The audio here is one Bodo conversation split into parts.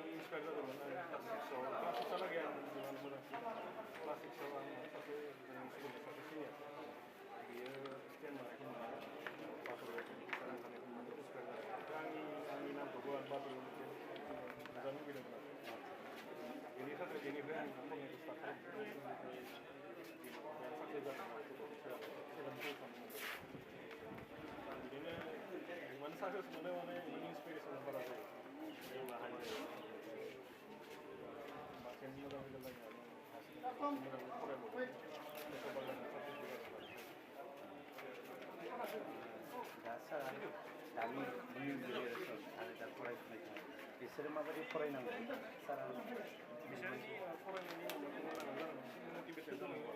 आं इन्सपायार जादोंमोन क्लास सिक्सआलागै आं जोबोद मोजांसिन क्लास सिक्सआव आं सासे जोंनि स्कुलनि सासे सिनियर बियो स्टेन्ड मोनाखै होननानै बाथुलगाव रांखान्थि होननानै इन्सपायार जादों आंनि नामखौबो आं बाथुलगाव नुजानो लुबैदोंमोन आरो बेनि थाखाय बेनिफ्राय आं फरायनायखौ स्टार्ट खालामदों साक्सेस जादों सेभेन बिदिनो माने साक्सेस मोनो माने इन्सपिरेसन बारा जायो जेब्ला हाइ जायो बांसिन मोजां रिजाल्ट जायो मोजाङै फरायबावो दा सारा दानि निउ जेनेरेसन आरो दा फरायफुनायफ्रा बिसोरो माबायदि फरायनांगौ सारा बिसोरनि फरायनायनि मोजां जानांगौ मटिभेटेड जानांगौ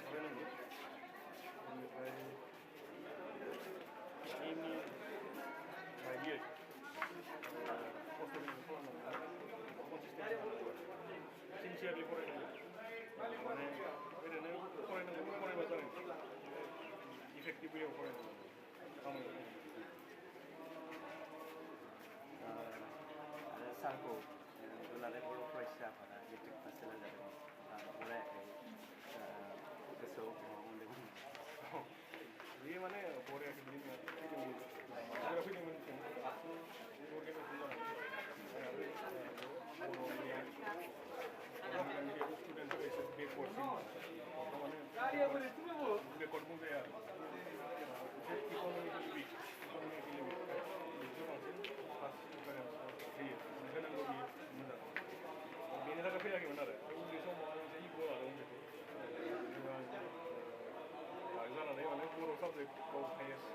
फरायनांगौ बेनिफ्राय एमनि बायदियै खस्थ'नि खालामनांगौ कनसिसटेन्ट सिनसियारलि फरायनांगौ माने ओरैनो फरायनांगौ फरायबा जानाय इफेक्टिभ वेआव फरायनांगौ खामानि आरो सारखौ दुलाराय बर' फरायसा आफादा मेट्रिक पास जानाय जादों फरायाखै गोसोआव मोनदोंमोन बेयो माने बरायाखै बिदिनो फैदोंमोन स्टुडेन्टफोरा एसे बेकवार्डसिन बेकवार्ड बुंजाया आरो इक'नमिकेलि उइक बेखौ बांसिन फार्स्ट प्रिफारेन्स होयो होनांगौ बियो मोजां बेनि थाखाय फैयाखैमोन आरो उन्दै समाव आं एसे इग' आरो उन्दैखौ जानानै माने बर' साबजेक्टआव हाइएस्ट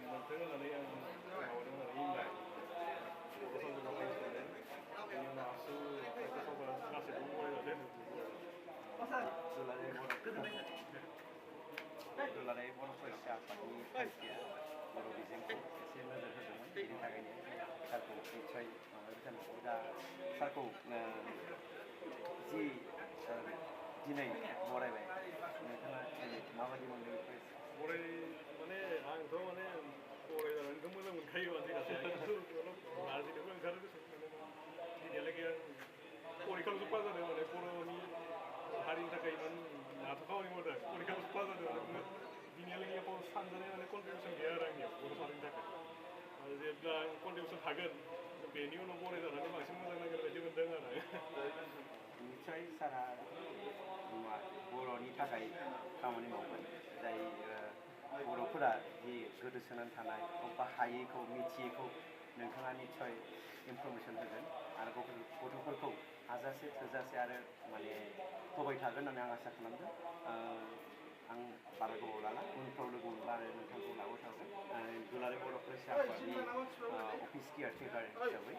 मोनथों होननानै आं माबादोंमोन आरो एम बर' साबजेक्टआव हाइएस्ट मोनदों बेनि उनाव आसु साइक'सआवबो गासैखौबो फरायजादों दुलाराय बर' फरायसा आफादनि थांखिया बर' बिजोंखौ एसे नोजोर होदोंमोन बेनि थाखायनो सारखौ निस्सय माबाबाय जानांगौ दा सारखौ जि दिनै बरायबाय नोंथाङा माबायदि मोनदों बराय माने आंथ' माने बरायजानानैथ' मोजां मोनखायो मानसि गासै लाजिनोबो ओंखारो दिनैहालागै आं परिखायावसो पास जादों माने बर'नि हारिनि थाखाय इमान आंहाथ' खामानि मावदों परिखायावसो पास जादों माने दिनैहालागै एख' सानजानाय माने कन्ट्रिबिउसन गैया आरो आंनियाव बर' हारिनि थाखाय जेब्ला आं कन्ट्रिबिउसन थागोन बेनि उनाव बरायजानानै बांसिन मोजां नांगोन बायदि मोनदों आरो निस्सय सारा बर'नि थाखाय खामानि मावगोन जाय बर'फोरा जि गोदोसोनानै थानाय बबेबा हायैखौ मिथियैखौ नोंथाङा निस्सय इनफरमेसन होगोन आरो गथ'फोरखौ हाजासे थोजासे आरो माने होबाय थागोन होननानै आं आसा खालामदों आं बारा गोबाव लाला उनफ्राव लोगो मोनबा आरो नोंथांखौ लाबोबाय थागोन दुलाराय बर' फरायसा आफादनि अफिस केयारटेकार हिसाबै